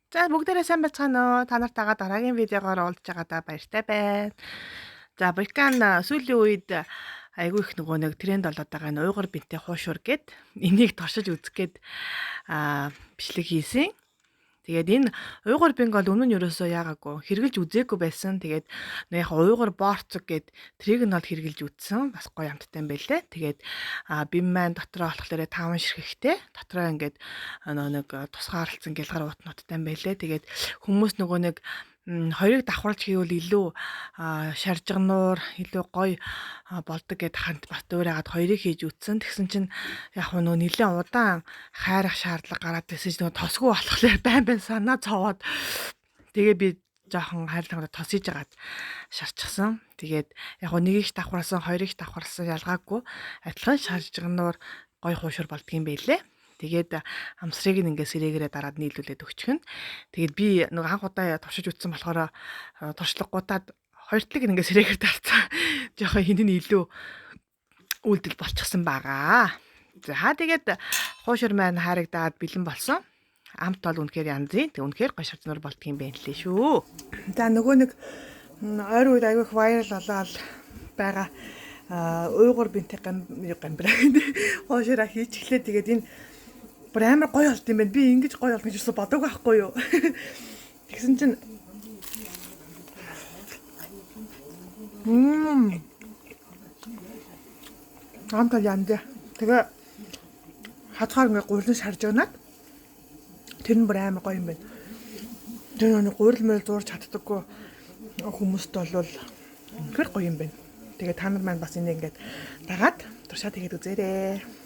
За бүгдээрээ сайн байцгаана уу? Та нартайгаа дараагийн видеогоор уулзж байгаадаа баяртай байна. За Брикан сүүлийн үед айгүй их нөгөө нэг тренд болоод байгаа энэ уйгур бинтээ хуушур гэд энийг туршиж үзэх гээд бичлэг хийсэн. Тэгээд энэ уйгур бинг бол өмнө нь ерөөсөө яагаагүй хэрглэж үзээгүй байсан. Тэгээд нэг яг уйгур борцог гэд трийг нь бол хэрглэж үзсэн. Бас гоё амттай юм байлээ. Тэгээд бим маань дотроо болохоор 5 ширхэгтэй. Дотроо ингээд нэг тусгай харалцсан гялгар уутнуудтай юм байлээ. Тэгээд хүмүүс нөгөө нэг хоёрыг давхарлаж хийвэл илүү шаржигнуур илүү гоё болдог гэд ханд бас дөөрөөд хоёрыг хийж үтсэн. Тэгсэн чинь яг нөгөө нэлээд удаан хайрах шаардлага гараад ирсэн чинь нөгөө тосгүй болохоор байн санаа цовоод тэгээ би жоохон хайрлагаа тосиж агаад шарчихсан. Тэгээд яг нэг их давхарласан, хоёрыг давхарласан ялгаагүй адилхан шаржигнуур гоё хуушур болдгийм байлээ. Тэгээд амсрыг ингээ сэрэгээрээ дараад нийлүүлээд өгчихнө. Тэгээд би нэг анх удаа туршиж үтсэн болохоор туршлагуудад хоёр талыг ингээ сэрээгээр дарцсан. Жохон хинэн илүү үйлдэл болчихсон байгаа. За тэгээд хуушур маань харагдаад бэлэн болсон. Амт бол үнэхээр янзын. Тэг үнэхээр гоё шаржнуур болдгийм байх лээ шүү. За нөгөө нэг ойр үед аягүй их вайрал болоод байгаа уйгур бинтээ гамбраа хуушураа хийчихлээ. Тэгээд энэ бүр амар гоё болт юм байна. Би ингэж гоё болно гэж юусо бодоогүй байхгүй юу. Тэгсэн чинь амтал янзаа. Тэгээ хацгаар ингээ гурлан шарж өгнаад тэр нь бүр амар гоё юм байна. Тэр нэг гурил мөрөл зурж чаддаггүй хүмүүст бол үнэхээр гоё юм байна. Тэгээ та нар маань бас энийг ингээд дагаад туршаад тэгээд үзээрэй.